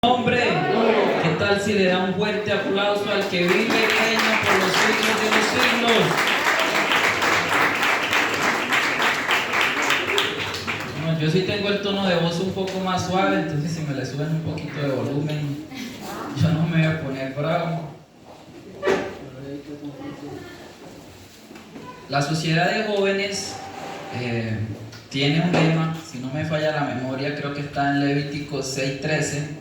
Hombre, ¿qué tal si le da un fuerte aplauso al que vive y reina por los siglos de los siglos? Bueno, yo sí tengo el tono de voz un poco más suave, entonces si me le suben un poquito de volumen, yo no me voy a poner bravo. La sociedad de jóvenes tiene un lema, si no me falla la memoria, creo que está en Levítico 6:13,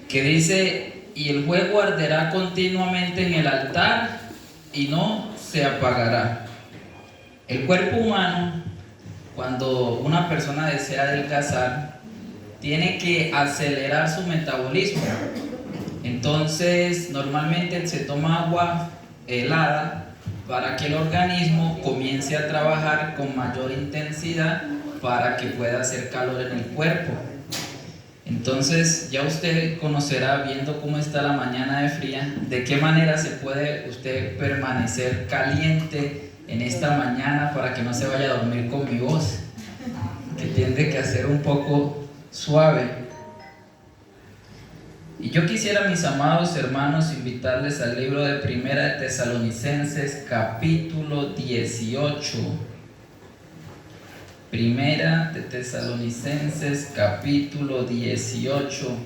que dice: y el fuego arderá continuamente en el altar y no se apagará. El cuerpo humano, cuando una persona desea adelgazar, tiene que acelerar su metabolismo. Entonces, normalmente se toma agua helada para que el organismo comience a trabajar con mayor intensidad para que pueda hacer calor en el cuerpo. Entonces ya usted conocerá, viendo cómo está la mañana de fría, de qué manera se puede usted permanecer caliente en esta mañana para que no se vaya a dormir con mi voz, que tiende que ser un poco suave. Y yo quisiera, mis amados hermanos, invitarles al libro de Primera de Tesalonicenses, capítulo 18. Primera de Tesalonicenses, capítulo 18.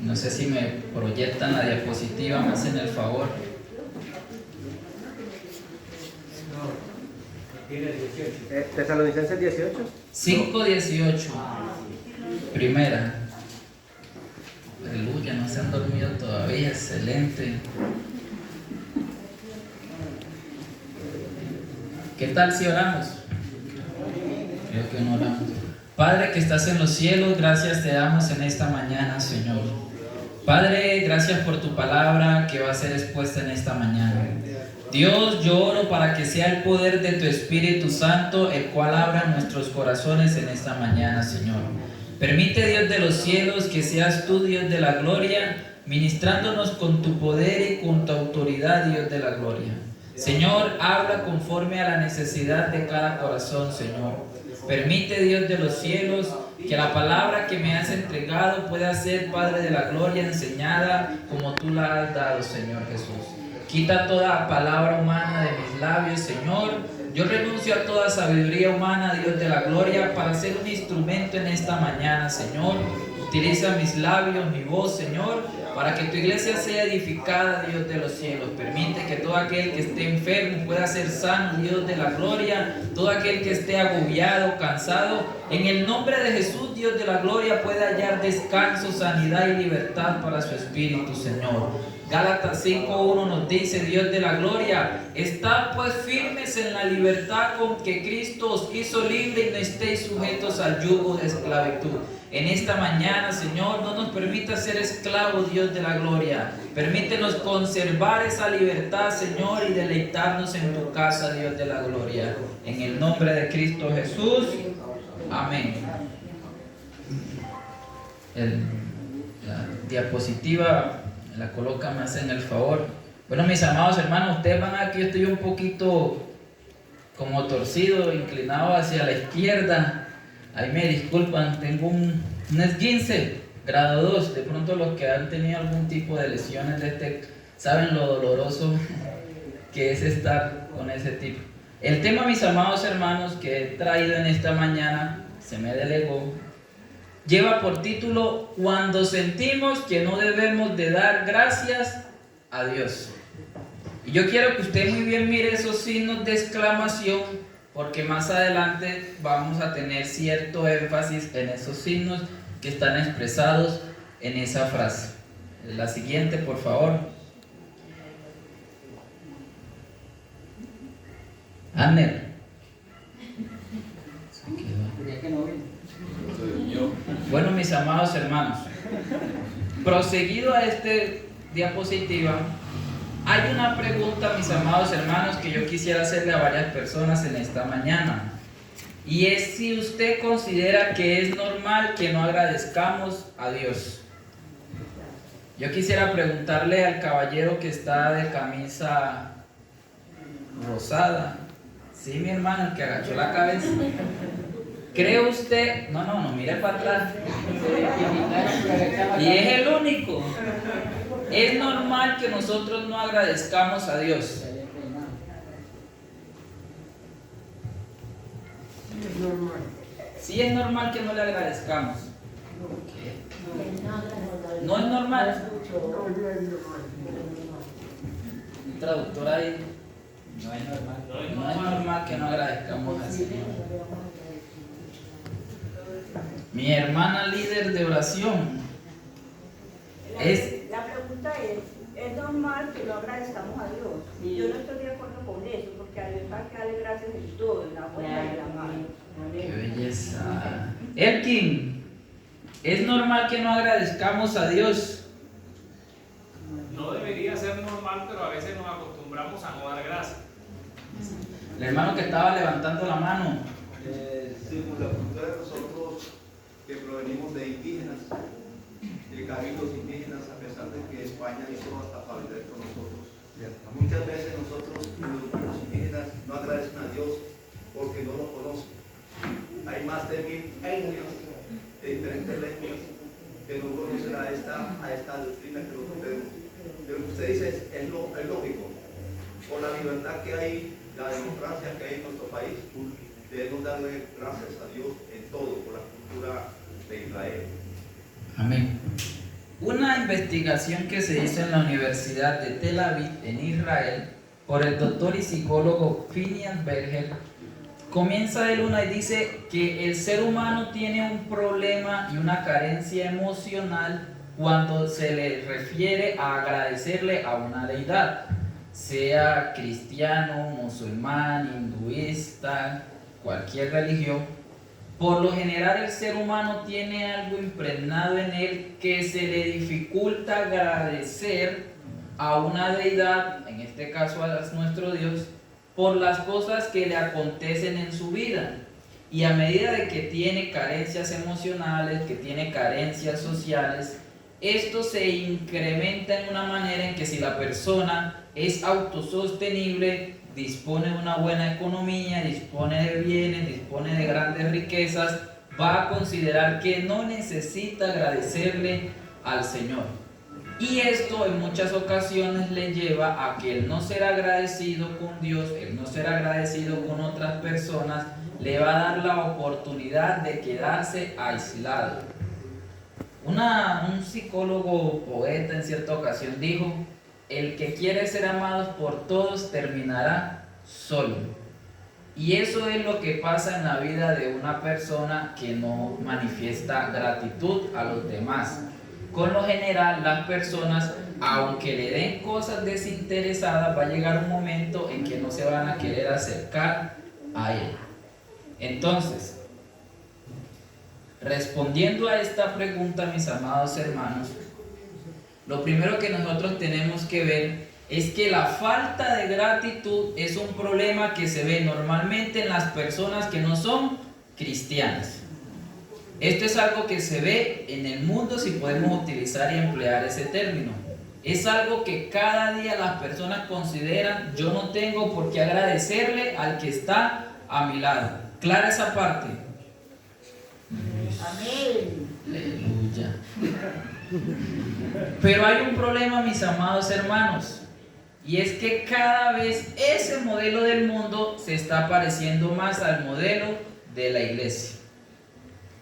No sé si me proyectan la diapositiva, me hacen el favor. Tesalonicenses 18. 5:18. Primera. Aleluya, no se han dormido todavía, excelente. ¿Qué tal si oramos? Creo que no oramos. Padre que estás en los cielos, gracias te damos en esta mañana, Señor. Padre, gracias por tu palabra que va a ser expuesta en esta mañana. Dios, yo oro para que sea el poder de tu Espíritu Santo el cual abra nuestros corazones en esta mañana, Señor. Permite, Dios de los cielos, que seas tú, Dios de la gloria, ministrándonos con tu poder y con tu autoridad, Dios de la gloria. Señor, habla conforme a la necesidad de cada corazón, Señor. Permite, Dios de los cielos, que la palabra que me has entregado pueda ser, Padre de la gloria, enseñada como tú la has dado, Señor Jesús. Quita toda palabra humana de mis labios, Señor. Yo renuncio a toda sabiduría humana, Dios de la gloria, para ser un instrumento en esta mañana, Señor. Utiliza mis labios, mi voz, Señor, para que tu iglesia sea edificada, Dios de los cielos. Permite que todo aquel que esté enfermo pueda ser sano, Dios de la gloria. Todo aquel que esté agobiado, cansado, en el nombre de Jesús, Dios de la gloria, pueda hallar descanso, sanidad y libertad para su espíritu, Señor. Gálatas 5:1 nos dice, Dios de la gloria: estad pues firmes en la libertad con que Cristo os hizo libre y no estéis sujetos al yugo de esclavitud. En esta mañana, Señor, no nos permitas ser esclavos, Dios de la gloria. Permítenos conservar esa libertad, Señor, y deleitarnos en tu casa, Dios de la gloria. En el nombre de Cristo Jesús. Amén. La diapositiva la coloca, me hacen el favor. Bueno, mis amados hermanos, ustedes van a ver que yo estoy un poquito como torcido, inclinado hacia la izquierda. Ahí me disculpan, tengo un esguince, grado 2. De pronto los que han tenido algún tipo de lesiones de este saben lo doloroso que es estar con ese tipo. El tema, mis amados hermanos, que he traído en esta mañana, se me delegó, lleva por título: cuando sentimos que no debemos de dar gracias a Dios. Y yo quiero que usted muy bien mire esos signos de exclamación, porque más adelante vamos a tener cierto énfasis en esos signos que están expresados en esa frase. La siguiente, por favor. Anner. Bueno, mis amados hermanos, proseguido a este diapositiva, hay una pregunta, mis amados hermanos, que yo quisiera hacerle a varias personas en esta mañana. Y es si usted considera que es normal que no agradezcamos a Dios. Yo quisiera preguntarle al caballero que está de camisa rosada. Sí, mi hermano, el que agachó la cabeza. ¿Cree usted? No, mire para atrás. Y es el único. Es normal que nosotros no agradezcamos a Dios. Sí es normal que no le agradezcamos. No es normal. Un traductor ahí. No es normal. No es normal que no agradezcamos al Señor. Mi hermana líder de oración. La pregunta ¿es normal que no agradezcamos a Dios? Y yo no estoy de acuerdo con eso, porque a Dios hay que darle gracias en todo, en la buena y en la mala. ¡Qué belleza! Elkin, ¿es normal que no agradezcamos a Dios? No debería ser normal, pero a veces nos acostumbramos a no dar gracias. El hermano que estaba levantando la mano. Según la cultura de nosotros, que provenimos de indígenas, de cabildos indígenas, a pesar de que España hizo hasta familiar con nosotros. Muchas veces nosotros, los indígenas, no agradecen a Dios porque no lo conocen. Hay más de 1000 etnias de diferentes lenguas que no conocen a esta doctrina que nosotros tenemos. Pero lo que usted dice es lógico. Por la libertad que hay, la democracia que hay en nuestro país, debemos darle gracias a Dios en todo, por la cultura de Israel. Amén. Una investigación que se hizo en la Universidad de Tel Aviv, en Israel, por el doctor y psicólogo Phineas Berger, comienza de luna y dice que el ser humano tiene un problema y una carencia emocional cuando se le refiere a agradecerle a una deidad, sea cristiano, musulmán, hinduista, cualquier religión. Por lo general el ser humano tiene algo impregnado en él que se le dificulta agradecer a una deidad, en este caso a nuestro Dios, por las cosas que le acontecen en su vida. Y a medida de que tiene carencias emocionales, que tiene carencias sociales, esto se incrementa en una manera en que si la persona es autosostenible, dispone de una buena economía, dispone de bienes, dispone de grandes riquezas, va a considerar que no necesita agradecerle al Señor. Y esto en muchas ocasiones le lleva a que el no ser agradecido con Dios, el no ser agradecido con otras personas, le va a dar la oportunidad de quedarse aislado. Un psicólogo poeta en cierta ocasión dijo: el que quiere ser amado por todos terminará solo. Y eso es lo que pasa en la vida de una persona que no manifiesta gratitud a los demás. Con lo general, las personas, aunque le den cosas desinteresadas, va a llegar un momento en que no se van a querer acercar a él. Entonces, respondiendo a esta pregunta, mis amados hermanos, lo primero que nosotros tenemos que ver es que la falta de gratitud es un problema que se ve normalmente en las personas que no son cristianas. Esto es algo que se ve en el mundo, si podemos utilizar y emplear ese término. Es algo que cada día las personas consideran: yo no tengo por qué agradecerle al que está a mi lado. ¿Clara esa parte? Amén. Aleluya. Pero hay un problema, mis amados hermanos, y es que cada vez ese modelo del mundo se está pareciendo más al modelo de la iglesia.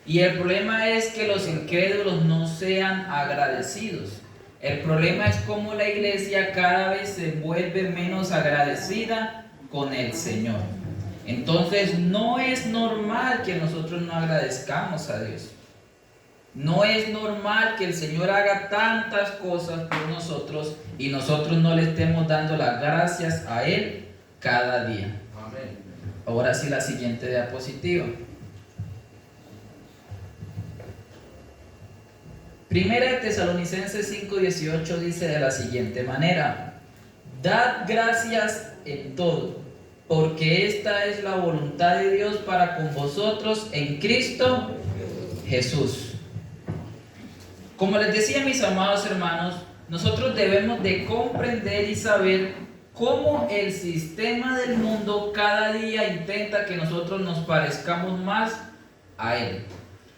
Y el problema es que los incrédulos no sean agradecidos. El problema es cómo la iglesia cada vez se vuelve menos agradecida con el Señor. Entonces no es normal que nosotros no agradezcamos a Dios. No es normal que el Señor haga tantas cosas por nosotros y nosotros no le estemos dando las gracias a Él cada día. Amén. Ahora sí, la siguiente diapositiva. Primera de Tesalonicenses 5:18 dice de la siguiente manera: dad gracias en todo, porque esta es la voluntad de Dios para con vosotros en Cristo Jesús. Como les decía, mis amados hermanos, nosotros debemos de comprender y saber cómo el sistema del mundo cada día intenta que nosotros nos parezcamos más a Él.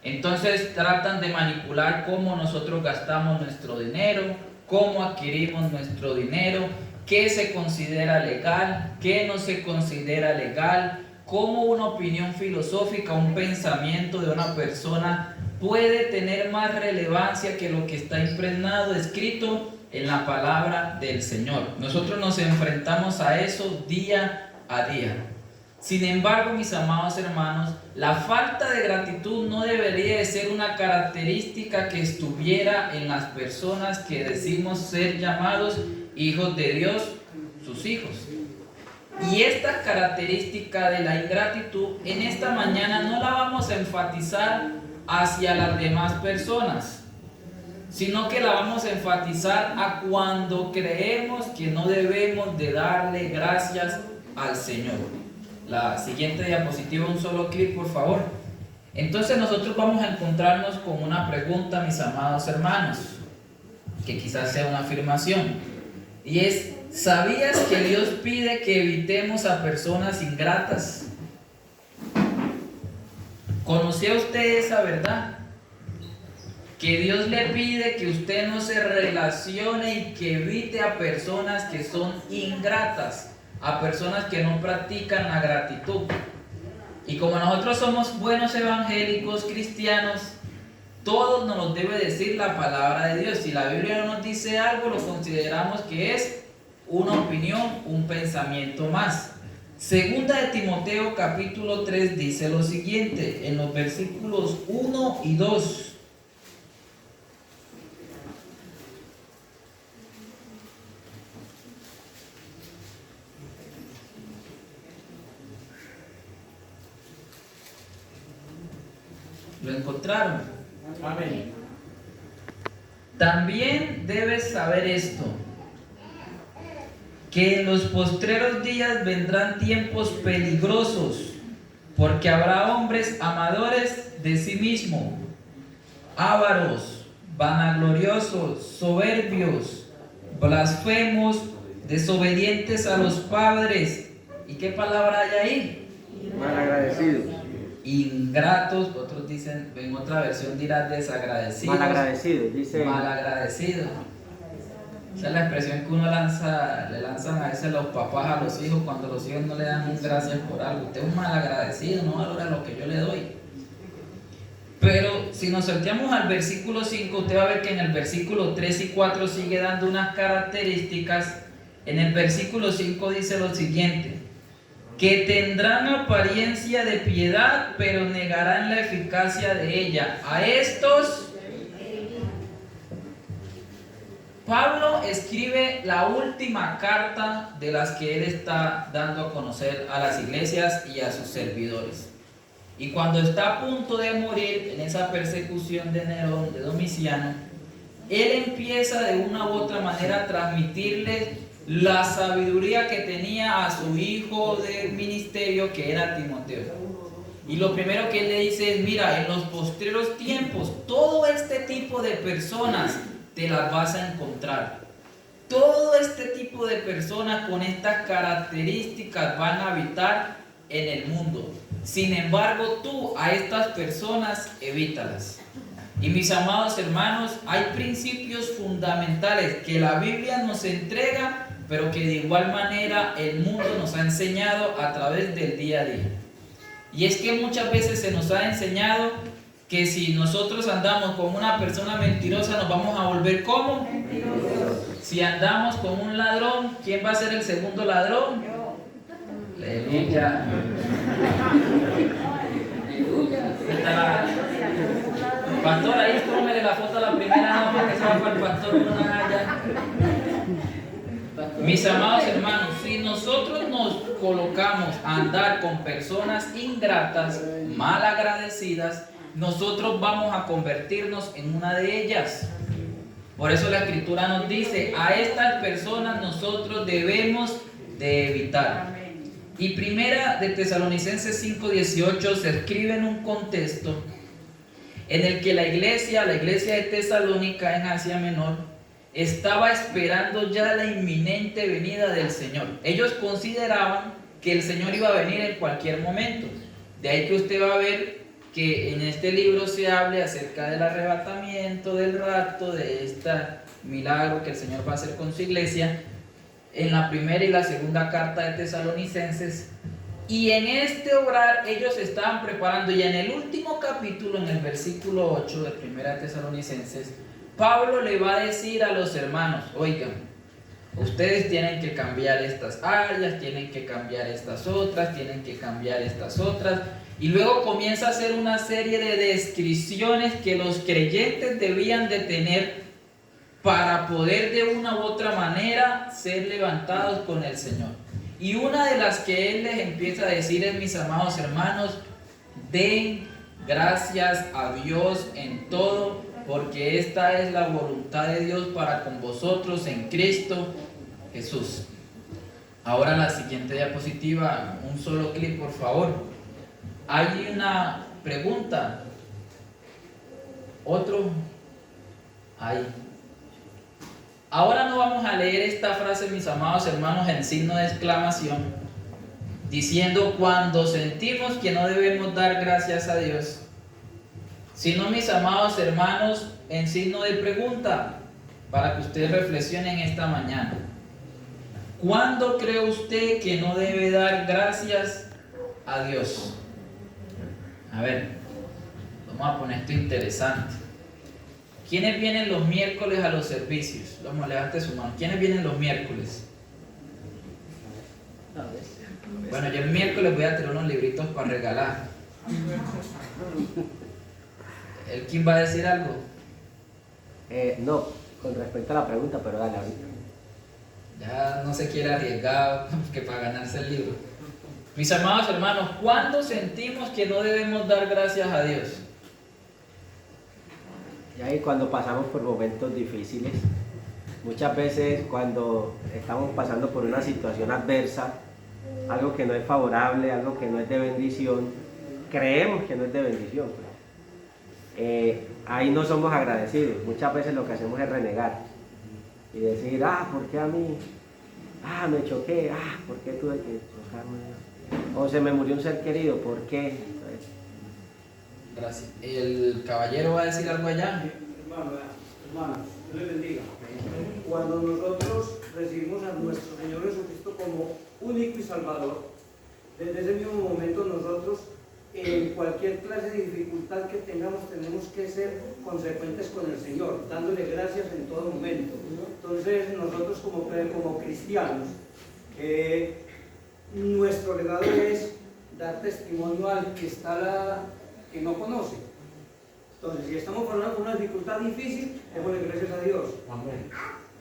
Entonces tratan de manipular cómo nosotros gastamos nuestro dinero, cómo adquirimos nuestro dinero, qué se considera legal, qué no se considera legal, cómo una opinión filosófica, un pensamiento de una persona puede tener más relevancia que lo que está impregnado, escrito en la palabra del Señor. Nosotros nos enfrentamos a eso día a día. Sin embargo, mis amados hermanos, la falta de gratitud no debería de ser una característica que estuviera en las personas que decimos ser llamados hijos de Dios, sus hijos. Y esta característica de la ingratitud en esta mañana no la vamos a enfatizar hacia las demás personas, sino que la vamos a enfatizar a cuando creemos que no debemos de darle gracias al Señor. La siguiente diapositiva, un solo clic, por favor. Entonces nosotros vamos a encontrarnos con una pregunta, mis amados hermanos, que quizás sea una afirmación, y es: ¿sabías que Dios pide que evitemos a personas ingratas? ¿Conocía usted esa verdad? Que Dios le pide que usted no se relacione y que evite a personas que son ingratas, a personas que no practican la gratitud. Y como nosotros somos buenos evangélicos cristianos, todos nos lo debe decir la palabra de Dios. Si la Biblia no nos dice algo, lo consideramos que es una opinión, un pensamiento más. Segunda de Timoteo capítulo 3 dice lo siguiente, en los versículos 1 y 2. ¿Lo encontraron? Amén. También debes saber esto, que en los postreros días vendrán tiempos peligrosos, porque habrá hombres amadores de sí mismos, ávaros, vanagloriosos, soberbios, blasfemos, desobedientes a los padres. ¿Y qué palabra hay ahí? Malagradecidos. Ingratos, otros dicen, en otra versión dirá desagradecidos. Malagradecidos, dice. Malagradecidos. Esa es la expresión que uno le lanzan a veces los papás a los hijos cuando los hijos no le dan un gracias por algo. Usted es un malagradecido, no valora lo que yo le doy. Pero si nos salteamos al versículo 5, usted va a ver que en el versículo 3 y 4 sigue dando unas características. En el versículo 5 dice lo siguiente: que tendrán apariencia de piedad, pero negarán la eficacia de ella. A estos Pablo escribe la última carta de las que él está dando a conocer a las iglesias y a sus servidores. Y cuando está a punto de morir en esa persecución de Nerón, de Domiciano, él empieza de una u otra manera a transmitirle la sabiduría que tenía a su hijo del ministerio, que era Timoteo. Y lo primero que él le dice es: mira, en los postreros tiempos, todo este tipo de personas te las vas a encontrar. Todo este tipo de personas con estas características van a habitar en el mundo. Sin embargo, tú a estas personas evítalas. Y mis amados hermanos, hay principios fundamentales que la Biblia nos entrega, pero que de igual manera el mundo nos ha enseñado a través del día a día. Y es que muchas veces se nos ha enseñado que si nosotros andamos con una persona mentirosa nos vamos a volver ¿cómo? Mentirosos. Si andamos con un ladrón, ¿quién va a ser el segundo ladrón? Yo. Aleluya. Aleluya. Pastor, ahí tómele la foto a la primera dama que se va para el pastor Monaya. Mis amados hermanos, si nosotros nos colocamos a andar con personas ingratas, malagradecidas, nosotros vamos a convertirnos en una de ellas. Por eso la Escritura nos dice: a estas personas nosotros debemos de evitar. Y primera de Tesalonicenses 5:18 se escribe en un contexto en el que la iglesia de Tesalónica en Asia Menor estaba esperando ya la inminente venida del Señor. Ellos consideraban que el Señor iba a venir en cualquier momento. De ahí que usted va a ver que en este libro se hable acerca del arrebatamiento, del rapto, de este milagro que el Señor va a hacer con su iglesia, en la primera y la segunda carta de Tesalonicenses. Y en este obrar ellos estaban preparando, y en el último capítulo, en el versículo 8 de primera de Tesalonicenses, Pablo le va a decir a los hermanos: oigan, ustedes tienen que cambiar estas áreas, tienen que cambiar estas otras, tienen que cambiar estas otras. Y luego comienza a hacer una serie de descripciones que los creyentes debían de tener para poder de una u otra manera ser levantados con el Señor. Y una de las que él les empieza a decir es: mis amados hermanos, den gracias a Dios en todo, porque esta es la voluntad de Dios para con vosotros en Cristo Jesús. Ahora la siguiente diapositiva, un solo clic por favor. Hay una pregunta. Otro. Ahí. Ahora no vamos a leer esta frase, mis amados hermanos, en signo de exclamación, diciendo cuando sentimos que no debemos dar gracias a Dios, sino, mis amados hermanos, en signo de pregunta, para que ustedes reflexionen esta mañana. ¿Cuándo cree usted que no debe dar gracias a Dios? A ver, vamos a poner esto interesante. ¿Quiénes vienen los miércoles a los servicios? Vamos, levante su mano. ¿Quiénes vienen los miércoles? Bueno, yo el miércoles voy a tener unos libritos para regalar. ¿El quién va a decir algo? No, con respecto a la pregunta, pero dale ahorita. Ya no se quiere arriesgar que para ganarse el libro. Mis amados hermanos, ¿cuándo sentimos que no debemos dar gracias a Dios? Y ahí cuando pasamos por momentos difíciles, muchas veces cuando estamos pasando por una situación adversa, algo que no es favorable, algo que no es de bendición, creemos que no es de bendición. Ahí no somos agradecidos. Muchas veces lo que hacemos es renegar y decir: ¿por qué a mí? Me choqué. ¿Por qué tuve que chocarme? O se me murió un ser querido, ¿por qué? Gracias. ¿El caballero va a decir algo allá? Hermanos, Dios les bendiga. Cuando nosotros recibimos a nuestro Señor Jesucristo como único y Salvador, desde ese mismo momento nosotros, en cualquier clase de dificultad que tengamos, tenemos que ser consecuentes con el Señor, dándole gracias en todo momento. Entonces, nosotros como cristianos, nuestro legado es dar testimonio al que no conoce. Entonces, si estamos pasando por una dificultad difícil, démosle gracias a Dios. Amén.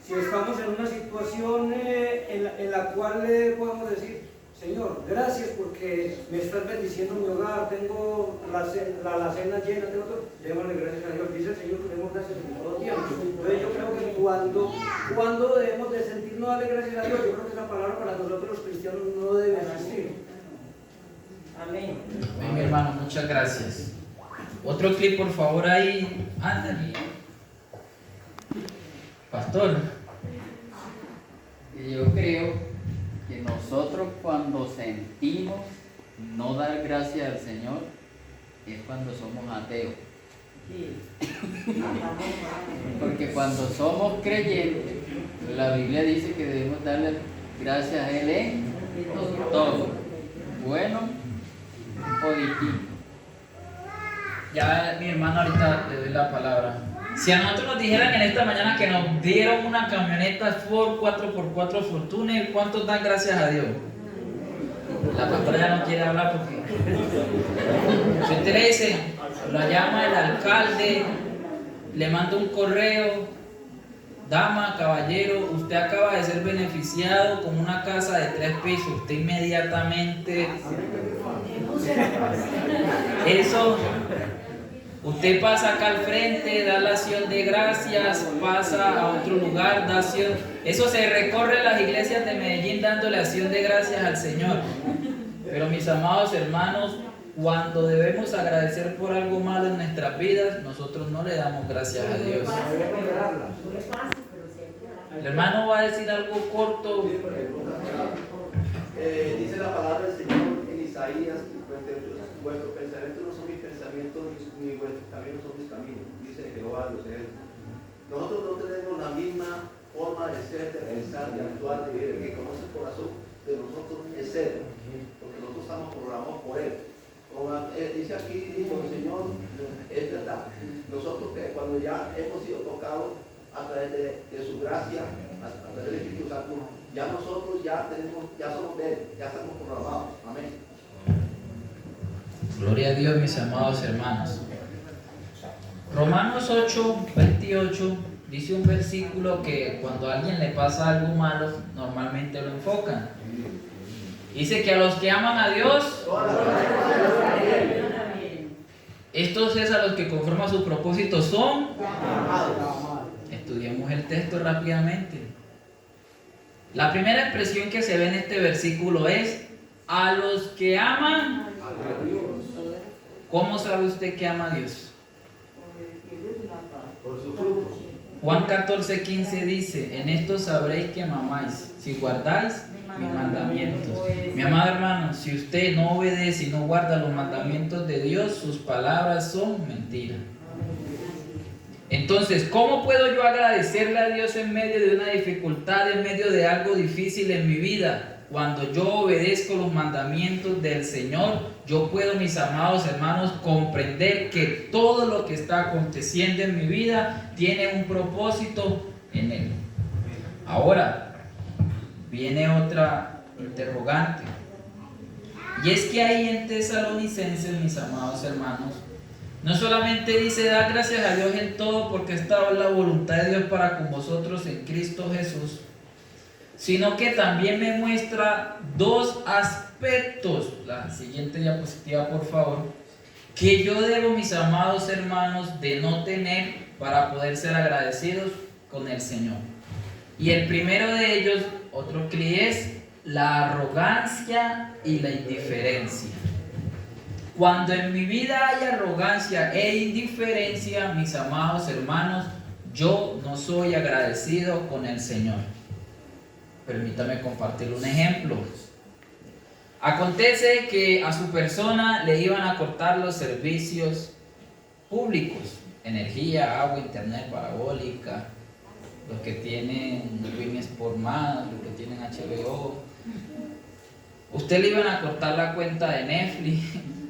Si estamos en una situación en la cual le podemos decir: Señor, gracias porque me estás bendiciendo mi hogar, tengo la alacena llena, tengo todo, démosle gracias a Dios. Dice el Señor que demos gracias en todo tiempo. Entonces, yo creo que cuando debemos de sentirnos darle gracias a Dios, yo creo que esa palabra para nosotros los cristianos no debe existir. Amén. Amén, mi hermano, muchas gracias. Otro clip, por favor, ahí. Ándale. Pastor. Y yo creo que nosotros cuando sentimos no dar gracias al Señor es cuando somos ateos. Porque cuando somos creyentes, la Biblia dice que debemos darle gracias a Él en todo, bueno o distinto. Ya mi hermano ahorita le doy la palabra. Si a nosotros nos dijeran en esta mañana que nos dieron una camioneta Ford 4x4 Fortune, ¿cuántos dan gracias a Dios? La pastora ya no quiere hablar porque si usted le dice, lo llama el alcalde, le manda un correo: dama, caballero, usted acaba de ser beneficiado con una casa de 3 pisos, usted inmediatamente, eso, usted pasa acá al frente, da la acción de gracias, pasa a otro lugar, da acción, eso se recorre las iglesias de Medellín dándole acción de gracias al Señor. Pero mis amados hermanos, cuando debemos agradecer por algo malo en nuestras vidas, nosotros no le damos gracias a Dios. El hermano va a decir algo corto. Dice la palabra del Señor en Isaías 58, vuestros pensamientos no son mis pensamientos, ni vuestros caminos son mis caminos, dice Jehová de los ejércitos. Nosotros no tenemos la misma forma de ser, de pensar, de actuar, de vivir. El que conoce el corazón de nosotros es Él, porque nosotros estamos programados por Él. Dice aquí, dijo el Señor, es verdad. Nosotros que cuando ya hemos sido tocados a través de su gracia, a través del Espíritu Santo, ya nosotros ya somos de Él, ya estamos programados. Amén. Gloria a Dios, mis amados hermanos. Romanos 8, 28 dice un versículo que cuando a alguien le pasa algo malo, normalmente lo enfocan. Dice que a los que aman a Dios, estos es a los que conforme a su propósito son. Estudiemos el texto rápidamente. La primera expresión que se ve en este versículo es a los que aman a Dios. ¿Cómo sabe usted que ama a Dios? Por sus frutos. Juan 14:15 dice: en esto sabréis que me amáis, si guardáis mis mandamientos. Mi amado hermano, si usted no obedece y no guarda los mandamientos de Dios, sus palabras son mentiras. Entonces, ¿cómo puedo yo agradecerle a Dios en medio de una dificultad, en medio de algo difícil en mi vida? Cuando yo obedezco los mandamientos del Señor, yo puedo, mis amados hermanos, comprender que todo lo que está aconteciendo en mi vida tiene un propósito en Él. Ahora, viene otra interrogante. Y es que ahí en Tesalonicenses, mis amados hermanos, no solamente dice dar gracias a Dios en todo porque esta es la voluntad de Dios para con vosotros en Cristo Jesús, sino que también me muestra dos aspectos. La siguiente diapositiva, por favor, que yo debo, mis amados hermanos, de no tener para poder ser agradecidos con el Señor. Y el primero de ellos, otro que es la arrogancia y la indiferencia. Cuando en mi vida hay arrogancia e indiferencia, mis amados hermanos, yo no soy agradecido con el Señor. Permítame compartir un ejemplo. Acontece que a su persona le iban a cortar los servicios públicos: energía, agua, internet parabólica, los que tienen Win Sport Más, los que tienen HBO. Usted le iban a cortar la cuenta de Netflix,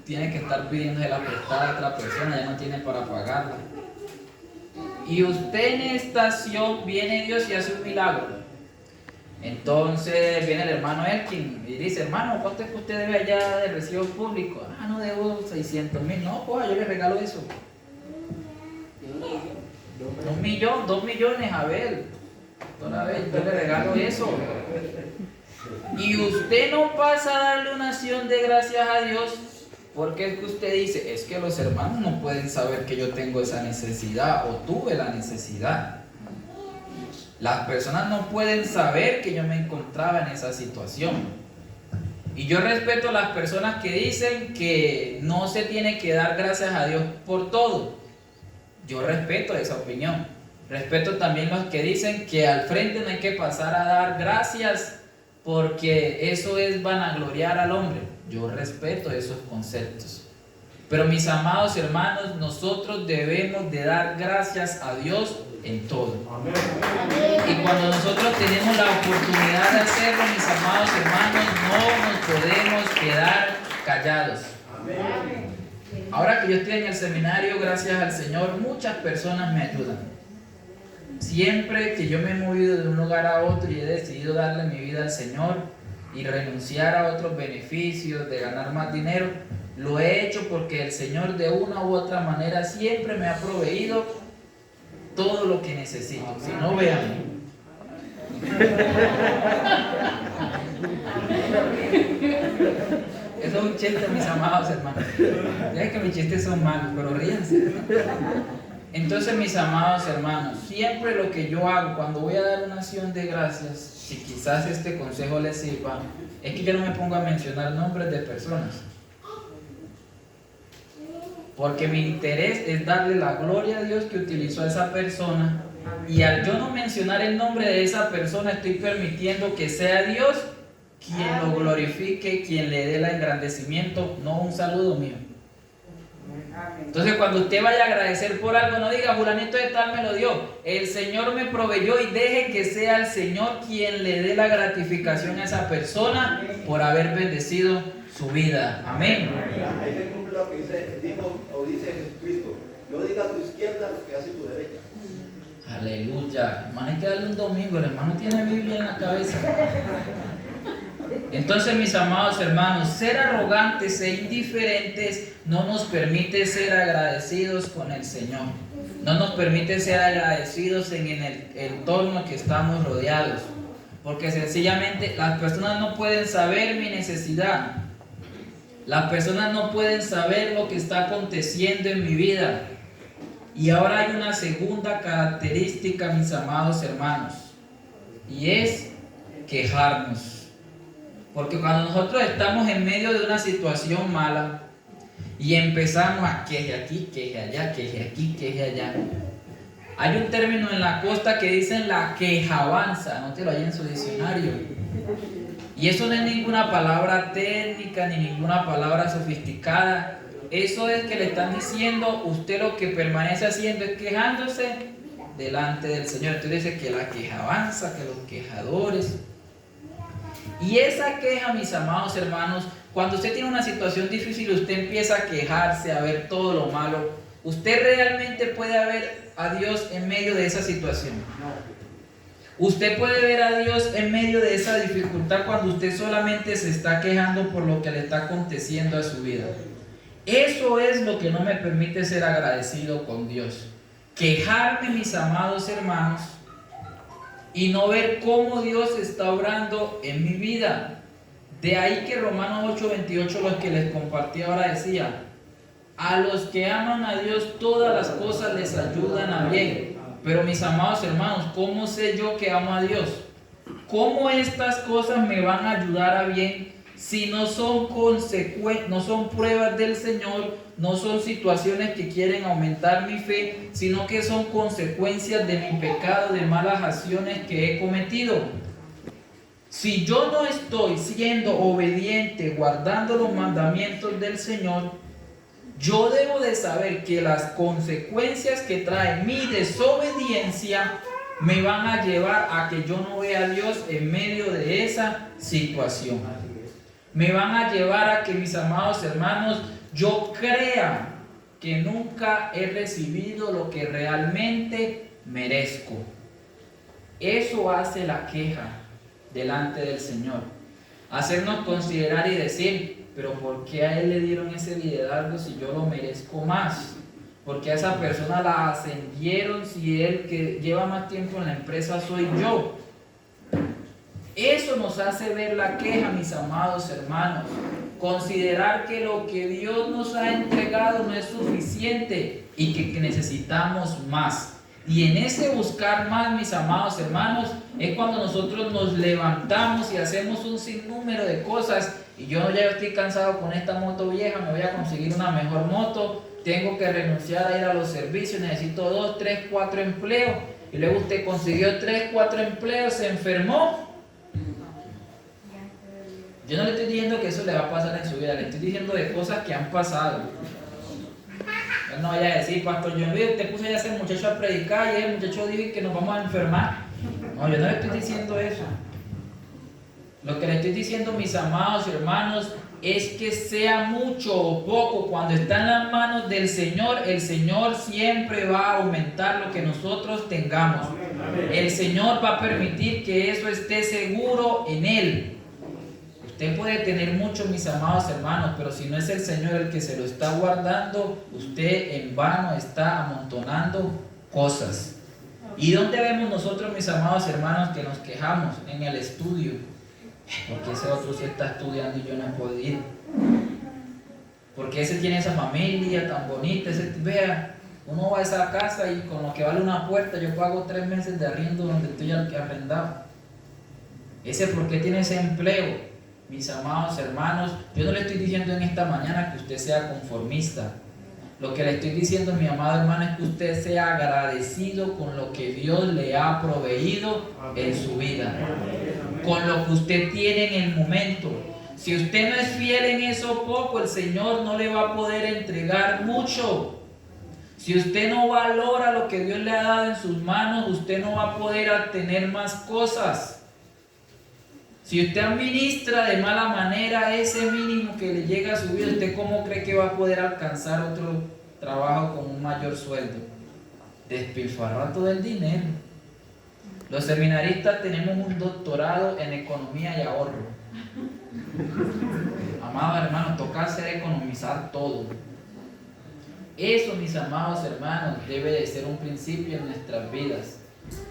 tiene que estar pidiéndose la prestada a otra persona, ya no tiene para pagarla. Y usted en estación, viene Dios y hace un milagro. Entonces viene el hermano Elkin y dice: hermano, ¿cuánto es que usted debe allá de recibos públicos? Ah, no debo 600,000. No, pues yo le regalo eso. 2 millones, a ver. Toda vez yo le regalo eso. Y usted no pasa a darle una acción de gracias a Dios, porque es que usted dice: es que los hermanos no pueden saber que yo tengo esa necesidad o tuve la necesidad. Las personas no pueden saber que yo me encontraba en esa situación. Y yo respeto a las personas que dicen que no se tiene que dar gracias a Dios por todo. Yo respeto esa opinión. Respeto también los que dicen que al frente no hay que pasar a dar gracias porque eso es vanagloriar al hombre. Yo respeto esos conceptos. Pero mis amados hermanos, nosotros debemos de dar gracias a Dios en todo. Amén. Y cuando nosotros tenemos la oportunidad de hacerlo, mis amados hermanos, no nos podemos quedar callados. Amén. Ahora que yo estoy en el seminario, gracias al Señor, muchas personas me ayudan. Siempre que yo me he movido de un lugar a otro y he decidido darle mi vida al Señor y renunciar a otros beneficios, de ganar más dinero, lo he hecho porque el Señor de una u otra manera siempre me ha proveído todo lo que necesito. Si no, vean. Eso es un chiste, mis amados hermanos. Ya es que mis chistes son malos, pero ríanse. Entonces, mis amados hermanos, siempre lo que yo hago cuando voy a dar una acción de gracias, si quizás este consejo les sirva, es que yo no me pongo a mencionar nombres de personas. Porque mi interés es darle la gloria a Dios que utilizó a esa persona. Y al yo no mencionar el nombre de esa persona, estoy permitiendo que sea Dios quien lo glorifique, quien le dé el engrandecimiento, no un saludo mío. Entonces cuando usted vaya a agradecer por algo, no diga fulanito de tal me lo dio. El Señor me proveyó y deje que sea el Señor quien le dé la gratificación a esa persona por haber bendecido su vida. Amén. Ahí se cumple lo que dice Jesucristo. No diga a tu izquierda lo que hace tu derecha. Aleluya. Hermano, hay que darle un domingo. El hermano tiene Biblia en la cabeza. Entonces, mis amados hermanos, ser arrogantes e indiferentes no nos permite ser agradecidos con el Señor. No nos permite ser agradecidos en el entorno que estamos rodeados. Porque sencillamente las personas no pueden saber mi necesidad. Las personas no pueden saber lo que está aconteciendo en mi vida. Y ahora hay una segunda característica, mis amados hermanos, y es quejarnos. Porque cuando nosotros estamos en medio de una situación mala y empezamos a queje aquí, queje allá, queje aquí, queje allá. Hay un término en la costa que dicen la quejabanza, anótelo ahí en su diccionario. Y eso no es ninguna palabra técnica ni ninguna palabra sofisticada. Eso es que le están diciendo, usted lo que permanece haciendo es quejándose delante del Señor. Entonces dice que la quejabanza, que los quejadores. Y esa queja, mis amados hermanos, cuando usted tiene una situación difícil, usted empieza a quejarse, a ver todo lo malo. ¿Usted realmente puede ver a Dios en medio de esa situación? Usted puede ver a Dios en medio de esa dificultad cuando usted solamente se está quejando por lo que le está aconteciendo a su vida. Eso es lo que no me permite ser agradecido con Dios. Quejarme, mis amados hermanos, y no ver cómo Dios está obrando en mi vida. De ahí que Romanos 8:28, los que les compartí ahora, decía: a los que aman a Dios todas las cosas les ayudan a bien. Pero mis amados hermanos, ¿cómo sé yo que amo a Dios? ¿Cómo estas cosas me van a ayudar a bien si no son no son pruebas del Señor, no son situaciones que quieren aumentar mi fe, sino que son consecuencias de mi pecado, de malas acciones que he cometido? Si yo no estoy siendo obediente, guardando los mandamientos del Señor, yo debo de saber que las consecuencias que trae mi desobediencia me van a llevar a que yo no vea a Dios en medio de esa situación. Me van a llevar a que, mis amados hermanos, yo crea que nunca he recibido lo que realmente merezco. Eso hace la queja delante del Señor. Hacernos considerar y decir: pero ¿por qué a él le dieron ese liderazgo si yo lo merezco más? ¿Por qué a esa persona la ascendieron si él que lleva más tiempo en la empresa soy yo? Eso nos hace ver la queja, mis amados hermanos. Considerar que lo que Dios nos ha entregado no es suficiente y que necesitamos más. Y en ese buscar más, mis amados hermanos, es cuando nosotros nos levantamos y hacemos un sinnúmero de cosas. Y yo ya estoy cansado con esta moto vieja, me voy a conseguir una mejor moto, tengo que renunciar a ir a los servicios, necesito 2, 3, 4 empleos. Y luego usted consiguió 3, 4 empleos, se enfermó. Yo no le estoy diciendo que eso le va a pasar en su vida, le estoy diciendo de cosas que han pasado. Yo no vaya a decir: pastor John Luis, usted puso ya a ese muchacho a predicar y el muchacho dijo que nos vamos a enfermar. No, yo no le estoy diciendo eso. Lo que le estoy diciendo, mis amados hermanos, es que sea mucho o poco, cuando está en las manos del Señor, el Señor siempre va a aumentar lo que nosotros tengamos. El Señor va a permitir que eso esté seguro en Él. Usted puede tener mucho, mis amados hermanos, pero si no es el Señor el que se lo está guardando, usted en vano está amontonando cosas. ¿Y dónde vemos nosotros, mis amados hermanos, que nos quejamos? En el estudio. Porque ese otro sí está estudiando y yo no he podido. Porque ese tiene esa familia tan bonita. Vea, uno va a esa casa y con lo que vale una puerta yo pago 3 meses de arriendo donde estoy arrendado. Ese porque tiene ese empleo. Mis amados hermanos, yo no le estoy diciendo en esta mañana que usted sea conformista. Lo que le estoy diciendo, mi amado hermano, es que usted sea agradecido con lo que Dios le ha proveído en su vida, con lo que usted tiene en el momento. Si usted no es fiel en eso poco, el Señor no le va a poder entregar mucho. Si usted no valora lo que Dios le ha dado en sus manos, usted no va a poder obtener más cosas. Si usted administra de mala manera ese mínimo que le llega a su vida, ¿usted cómo cree que va a poder alcanzar otro trabajo con un mayor sueldo? Despilfarrar todo el dinero. Los seminaristas tenemos un doctorado en economía y ahorro. Amados hermanos, toca hacer economizar todo. Eso, mis amados hermanos, debe de ser un principio en nuestras vidas.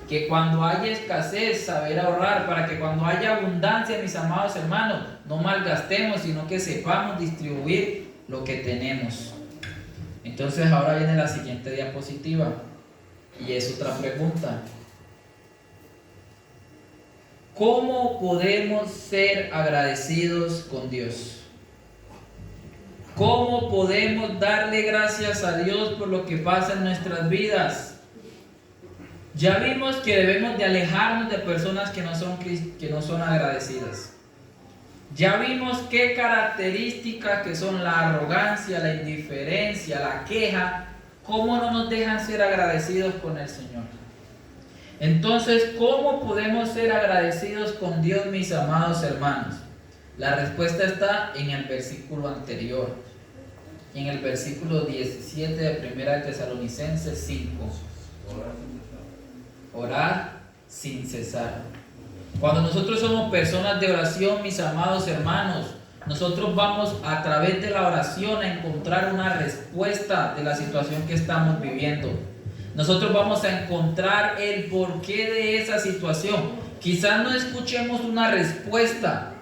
Que cuando haya escasez, saber ahorrar, para que cuando haya abundancia, mis amados hermanos, no malgastemos, sino que sepamos distribuir lo que tenemos. Entonces ahora viene la siguiente diapositiva, y es otra pregunta. ¿Cómo podemos ser agradecidos con Dios? ¿Cómo podemos darle gracias a Dios por lo que pasa en nuestras vidas? Ya vimos que debemos de alejarnos de personas que no son agradecidas. Ya vimos qué características que son la arrogancia, la indiferencia, la queja, cómo no nos dejan ser agradecidos con el Señor. Entonces, ¿cómo podemos ser agradecidos con Dios, mis amados hermanos? La respuesta está en el versículo anterior, en el versículo 17 de 1 Tesalonicenses 5. Orar sin cesar. Cuando nosotros somos personas de oración, mis amados hermanos, nosotros vamos a través de la oración a encontrar una respuesta de la situación que estamos viviendo. Nosotros vamos a encontrar el porqué de esa situación. Quizás no escuchemos una respuesta.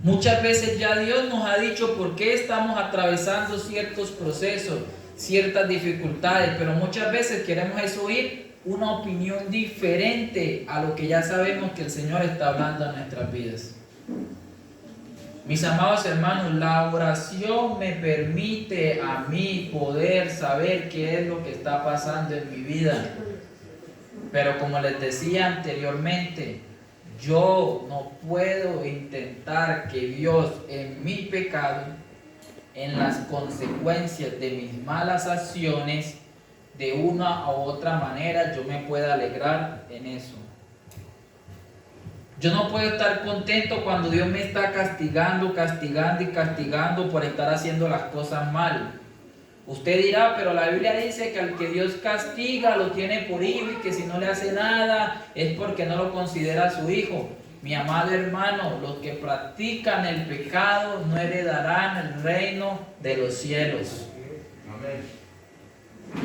Muchas veces ya Dios nos ha dicho por qué estamos atravesando ciertos procesos, ciertas dificultades, pero muchas veces queremos oír una opinión diferente a lo que ya sabemos que el Señor está hablando en nuestras vidas. Mis amados hermanos, la oración me permite a mí poder saber qué es lo que está pasando en mi vida. Pero como les decía anteriormente, yo no puedo intentar que Dios en mi pecado, en las consecuencias de mis malas acciones, de una u otra manera yo me pueda alegrar en eso. Yo no puedo estar contento cuando Dios me está castigando por estar haciendo las cosas mal. Usted dirá, pero la Biblia dice que al que Dios castiga lo tiene por hijo y que si no le hace nada es porque no lo considera su hijo. Mi amado hermano, los que practican el pecado no heredarán el reino de los cielos. Amén.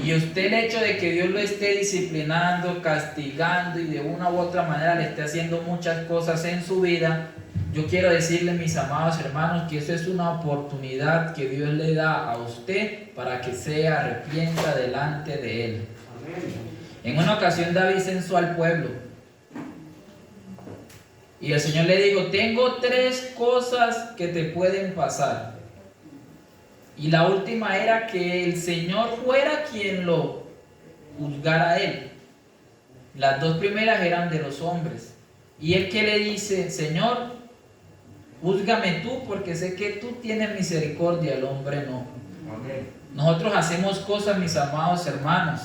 Y usted, el hecho de que Dios lo esté disciplinando, castigando y de una u otra manera le esté haciendo muchas cosas en su vida, yo quiero decirle, mis amados hermanos, que eso es una oportunidad que Dios le da a usted para que se arrepienta delante de Él. En una ocasión David censó al pueblo y el Señor le dijo: tengo 3 cosas que te pueden pasar. Y la última era que el Señor fuera quien lo juzgara a él. Las 2 primeras eran de los hombres. Y él que le dice: Señor, júzgame tú, porque sé que tú tienes misericordia, el hombre no. Amén. Nosotros hacemos cosas, mis amados hermanos,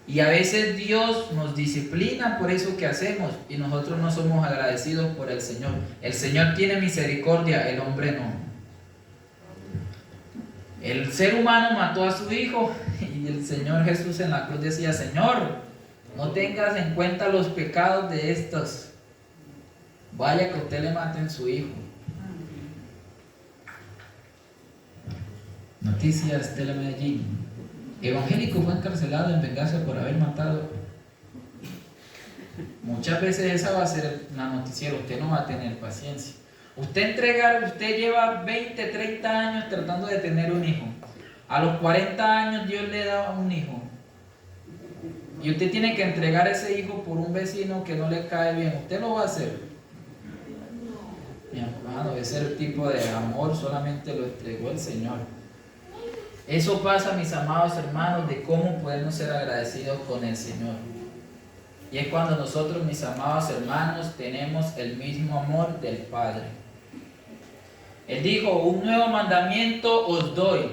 y a veces Dios nos disciplina por eso que hacemos, y nosotros no somos agradecidos por el Señor. El Señor tiene misericordia, el hombre no. El ser humano mató a su hijo y el Señor Jesús en la cruz decía: Señor, no tengas en cuenta los pecados de estos. Vaya que usted le maten su hijo. Noticias Telemedellín: evangélico fue encarcelado en venganza por haber matado. Muchas veces esa va a ser la noticia. Usted no va a tener paciencia. Usted lleva 20, 30 años tratando de tener un hijo. A los 40 años Dios le da un hijo. Y usted tiene que entregar ese hijo por un vecino que no le cae bien. ¿Usted lo va a hacer? Mi hermano, ese tipo de amor solamente lo entregó el Señor. Eso pasa, mis amados hermanos, de cómo podemos ser agradecidos con el Señor. Y es cuando nosotros, mis amados hermanos, tenemos el mismo amor del Padre. Él dijo, un nuevo mandamiento os doy,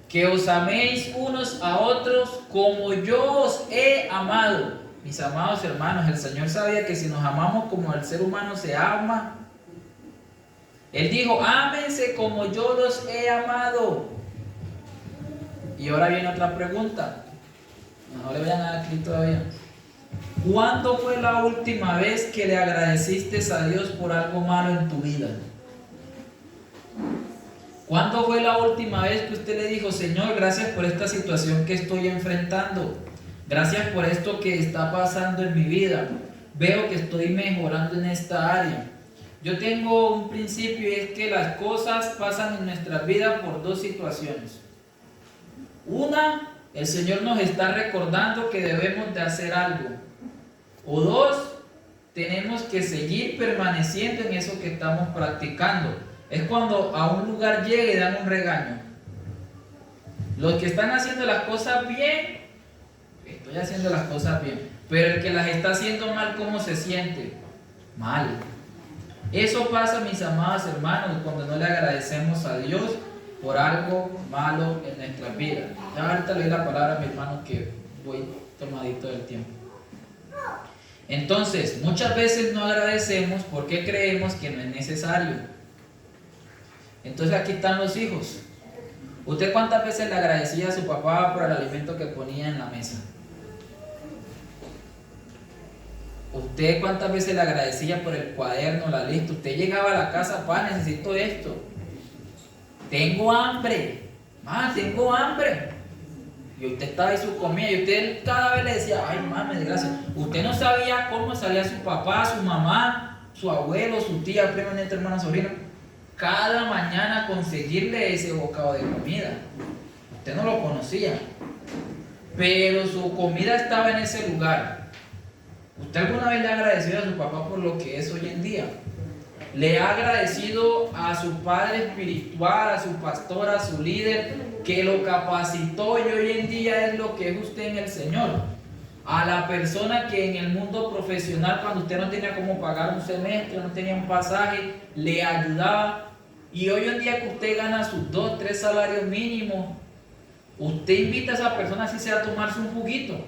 que os améis unos a otros como yo os he amado. Mis amados hermanos, el Señor sabía que si nos amamos como el ser humano se ama, Él dijo, ámense como yo los he amado. Y ahora viene otra pregunta. No le vayan a dar clic todavía. ¿Cuándo fue la última vez que le agradeciste a Dios por algo malo en tu vida? ¿Cuándo fue la última vez que usted le dijo, Señor, gracias por esta situación que estoy enfrentando? Gracias por esto que está pasando en mi vida. Veo que estoy mejorando en esta área. Yo tengo un principio y es que las cosas pasan en nuestras vidas por dos situaciones. Una, el Señor nos está recordando que debemos de hacer algo. O dos, tenemos que seguir permaneciendo en eso que estamos practicando. Es cuando a un lugar llega y dan un regaño. Los que están haciendo las cosas bien, estoy haciendo las cosas bien. Pero el que las está haciendo mal, ¿cómo se siente? Mal. Eso pasa, mis amados hermanos, cuando no le agradecemos a Dios por algo malo en nuestras vidas. Ya ahorita le doy la palabra a mi hermano que voy tomadito del tiempo. Entonces, muchas veces no agradecemos porque creemos que no es necesario. Entonces aquí están los hijos. ¿Usted cuántas veces le agradecía a su papá por el alimento que ponía en la mesa? ¿Usted cuántas veces le agradecía por el cuaderno, la lista? Usted llegaba a la casa, papá, necesito esto. Tengo hambre. Mamá, tengo hambre. Y usted estaba ahí su comida y usted cada vez le decía, ay, mamá, gracias. Usted no sabía cómo salía su papá, su mamá, su abuelo, su tía, primo, nieto, hermano, sobrino. Cada mañana conseguirle ese bocado de comida. Usted no lo conocía. Pero su comida estaba en ese lugar. ¿Usted alguna vez le ha agradecido a su papá por lo que es hoy en día? ¿Le ha agradecido a su padre espiritual, a su pastor, a su líder, que lo capacitó y hoy en día es lo que es usted en el Señor? A la persona que en el mundo profesional, cuando usted no tenía cómo pagar un semestre, no tenía un pasaje, le ayudaba. Y hoy en día que usted gana sus 2, 3 salarios mínimos, usted invita a esa persona así sea a tomarse un juguito.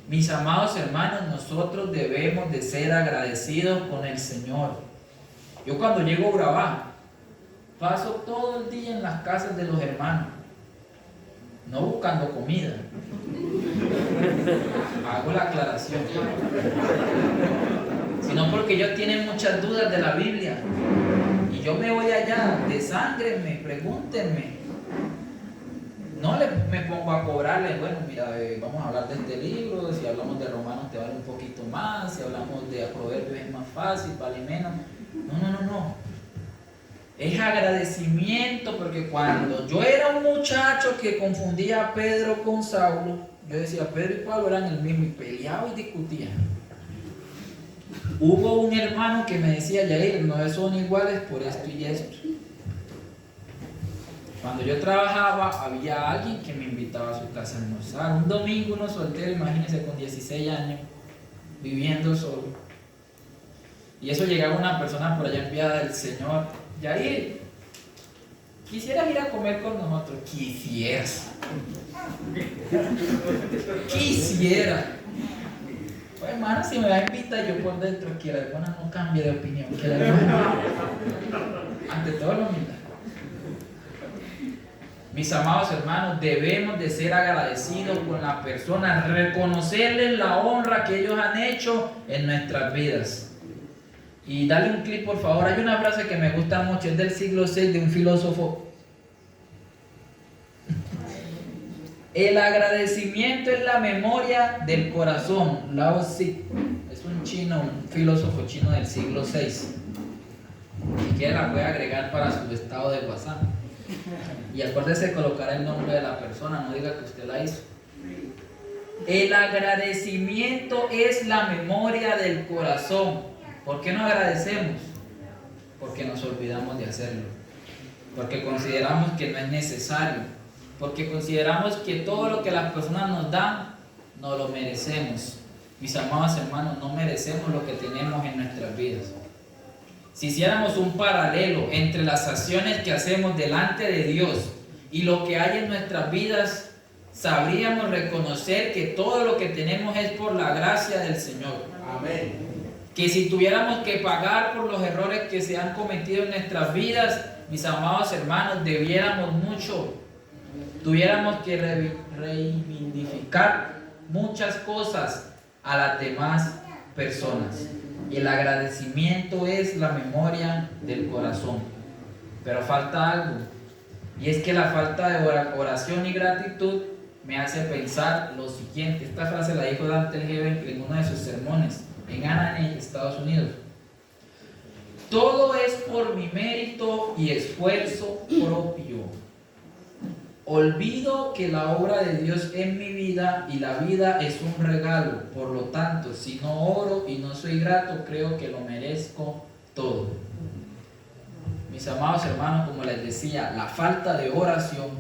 Mis amados hermanos, nosotros debemos de ser agradecidos con el Señor. Yo cuando llego a Urabá, paso todo el día en las casas de los hermanos, no buscando comida. Hago la aclaración. Sino porque ellos tienen muchas dudas de la Biblia. Y yo me voy allá, desángrenme, pregúntenme. No me pongo a cobrarles, bueno, mira, vamos a hablar de este libro, si hablamos de Romanos te vale un poquito más, si hablamos de Proverbios es más fácil, vale menos. No. Es agradecimiento, porque cuando yo era un muchacho que confundía a Pedro con Saulo, yo decía, Pedro y Pablo eran el mismo y peleaban y discutían. Hubo un hermano que me decía, Yair, no son iguales por esto y esto. Cuando yo trabajaba, había alguien que me invitaba a su casa a almorzar. Un domingo, uno soltero, imagínense, con 16 años, viviendo solo. Y eso llegaba una persona por allá enviada del Señor. Yair, ¿quisieras ir a comer con nosotros? Quisieras. Quisiera. Pues hermano, si me va a invitar, yo por dentro que la hermana no cambie de opinión. Que la hermana, ante todo, la humildad. Mis amados hermanos, debemos de ser agradecidos con las personas, reconocerles la honra que ellos han hecho en nuestras vidas. Y dale un clic, por favor. Hay una frase que me gusta mucho, es del siglo VI, de un filósofo. El agradecimiento es la memoria del corazón. Lao Tzu es un chino, un filósofo chino del siglo VI. Si quiere la puede agregar para su estado de WhatsApp. Y acuérdese de colocar el nombre de la persona, no diga que usted la hizo. El agradecimiento es la memoria del corazón. ¿Por qué no agradecemos? Porque nos olvidamos de hacerlo. Porque consideramos que no es necesario. porque consideramos que todo lo que las personas nos dan, nos lo merecemos. Mis amados hermanos, no merecemos lo que tenemos en nuestras vidas. Si hiciéramos un paralelo entre las acciones que hacemos delante de Dios y lo que hay en nuestras vidas, sabríamos reconocer que todo lo que tenemos es por la gracia del Señor. Amén. Que si tuviéramos que pagar por los errores que se han cometido en nuestras vidas, mis amados hermanos, debiéramos mucho. Tuviéramos que reivindicar muchas cosas a las demás personas. Y el agradecimiento es la memoria del corazón. Pero falta algo. Y es que la falta de oración y gratitud me hace pensar lo siguiente. Esta frase la dijo Dante Gebel en uno de sus sermones en Anaheim, Estados Unidos. Todo es por mi mérito y esfuerzo propio. Olvido que la obra de Dios en mi vida y la vida es un regalo. Por lo tanto, si no oro y no soy grato, creo que lo merezco todo. Mis amados hermanos, como les decía, la falta de oración,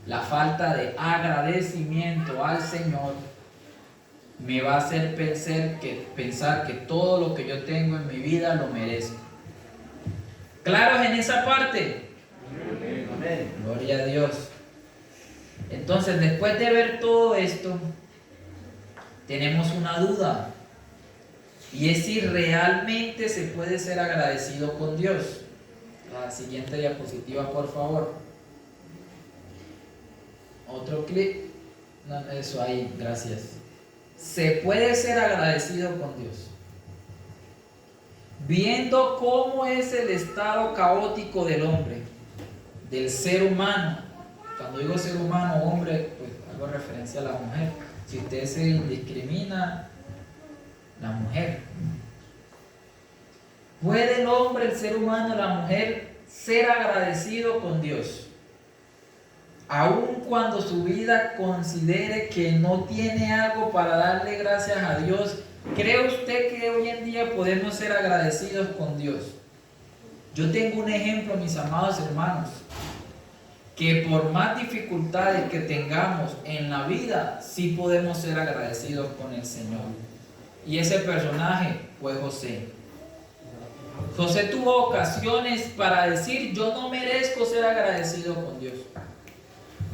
la falta de agradecimiento al Señor me va a hacer pensar que todo lo que yo tengo en mi vida lo merezco. ¿Claros en esa parte? Amén. Gloria a Dios. Entonces, después de ver todo esto, tenemos una duda. Y es si realmente se puede ser agradecido con Dios. La siguiente diapositiva, por favor. Otro clic. No, eso ahí, gracias. Se puede ser agradecido con Dios. Viendo cómo es el estado caótico del hombre, del ser humano. Cuando digo ser humano, hombre, pues hago referencia a la mujer. Si usted se discrimina, la mujer. ¿Puede el hombre, el ser humano, la mujer ser agradecido con Dios? Aun cuando su vida considere que no tiene algo para darle gracias a Dios, ¿cree usted que hoy en día podemos ser agradecidos con Dios? Yo tengo un ejemplo, mis amados hermanos, que por más dificultades que tengamos en la vida, sí podemos ser agradecidos con el Señor. Y ese personaje fue José. José tuvo ocasiones para decir: yo no merezco ser agradecido con Dios.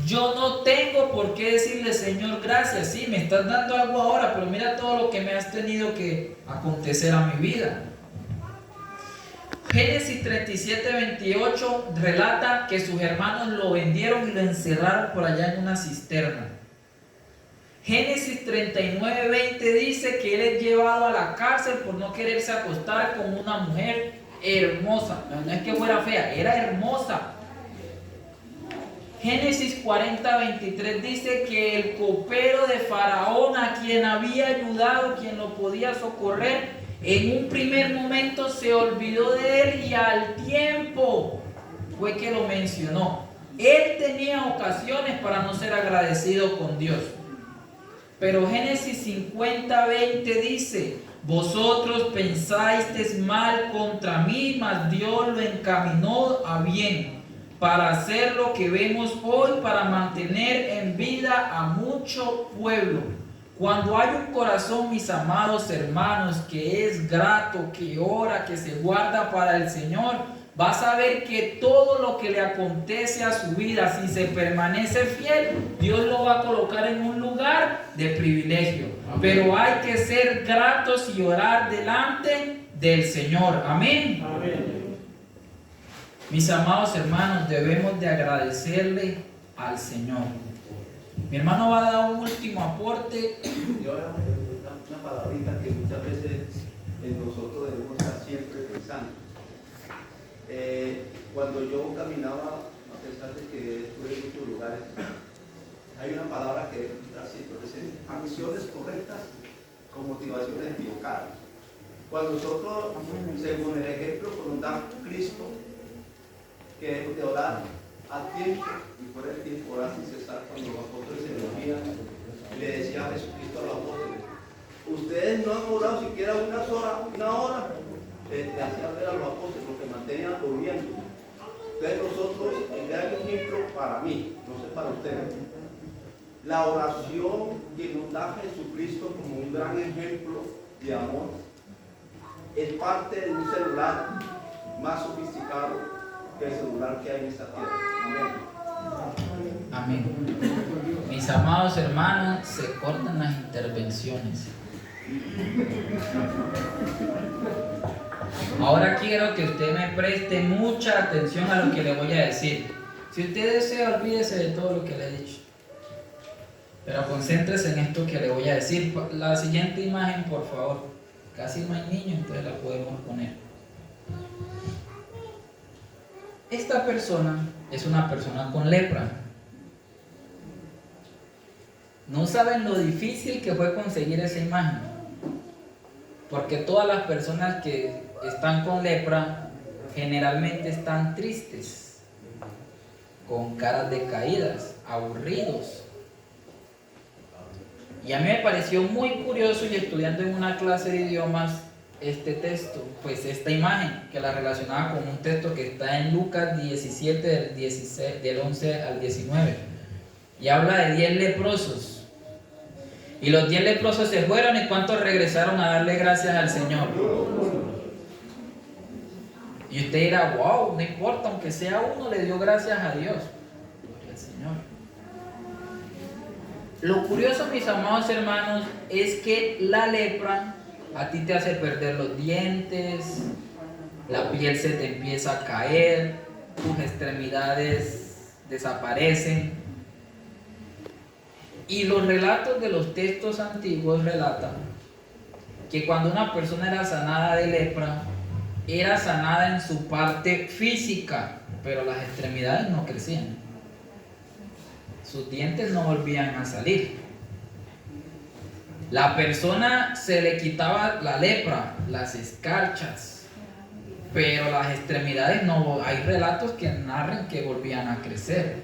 Yo no tengo por qué decirle: Señor, gracias, sí, me estás dando algo ahora, pero mira todo lo que me has tenido que acontecer a mi vida. Génesis 37:28 relata que sus hermanos lo vendieron y lo encerraron por allá en una cisterna. Génesis 39:20 dice que él es llevado a la cárcel por no quererse acostar con una mujer hermosa. No es que fuera fea, era hermosa. Génesis 40:23 dice que el copero de Faraón, a quien había ayudado, quien lo podía socorrer, en un primer momento se olvidó de él y al tiempo fue que lo mencionó. Él tenía ocasiones para no ser agradecido con Dios. Pero Génesis 50:20 dice: vosotros pensasteis mal contra mí, mas Dios lo encaminó a bien, para hacer lo que vemos hoy, para mantener en vida a mucho pueblo. Cuando hay un corazón, mis amados hermanos, que es grato, que ora, que se guarda para el Señor, vas a ver que todo lo que le acontece a su vida, si se permanece fiel, Dios lo va a colocar en un lugar de privilegio. Amén. Pero hay que ser gratos y orar delante del Señor. Amén. Amén. Mis amados hermanos, debemos de agradecerle al Señor. Mi hermano va a dar un último aporte. Y ahora una palabrita que muchas veces nosotros debemos estar siempre pensando. Cuando yo caminaba, a pesar de que estuve en muchos lugares, hay una palabra que así, dice: acciones correctas con motivaciones equivocadas. Cuando nosotros, según el ejemplo que nos da Cristo, que debemos de orar a tiempo y por el tiempo, orar sin cesar, cuando los apóstoles se reunían, le decía a Jesucristo a los apóstoles: ustedes no han orado siquiera una hora, le hacía ver a los apóstoles, porque mantenían durmiendo. Entonces nosotros, vean un ejemplo para mí, no sé para ustedes. La oración que nos da Jesucristo como un gran ejemplo de amor es parte de un celular más sofisticado que el celular que hay en esta tierra. Amén. Amén. Mis amados hermanos, se cortan las intervenciones. Ahora quiero que usted me preste mucha atención a lo que le voy a decir. Si usted desea, olvídese de todo lo que le he dicho. Pero concéntrese en esto que le voy a decir. La siguiente imagen, por favor. Casi no hay niños, entonces la podemos poner. Esta persona es una persona con lepra. No saben lo difícil que fue conseguir esa imagen. Porque todas las personas que están con lepra generalmente están tristes, con caras decaídas, aburridos. Y a mí me pareció muy curioso, y estudiando en una clase de idiomas este texto, pues esta imagen que la relacionaba con un texto que está en Lucas 17 del 11 al 19, y habla de 10 leprosos. Y los 10 leprosos se fueron, y ¿cuántos regresaron a darle gracias al Señor? Y usted dirá, wow, no importa, aunque sea uno, le dio gracias a Dios. Gloria al Señor. Lo curioso, mis amados hermanos, es que la lepra a ti te hace perder los dientes, la piel se te empieza a caer, tus extremidades desaparecen. Y los relatos de los textos antiguos relatan que cuando una persona era sanada de lepra, era sanada en su parte física, pero las extremidades no crecían. Sus dientes no volvían a salir. La persona se le quitaba la lepra, las escarchas, pero las extremidades no. Hay relatos que narran que volvían a crecer.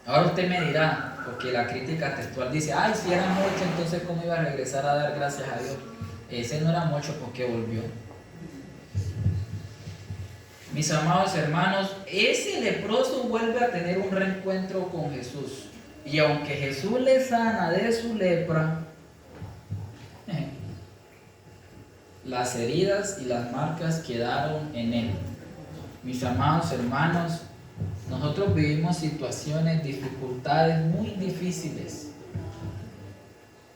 Ahora usted me dirá, porque la crítica textual dice, ay, si era mucho, entonces ¿cómo iba a regresar a dar gracias a Dios? Ese no era mucho porque volvió. Mis amados hermanos, ese leproso vuelve a tener un reencuentro con Jesús. Y aunque Jesús le sana de su lepra, las heridas y las marcas quedaron en él. Mis amados hermanos, nosotros vivimos situaciones, dificultades muy difíciles.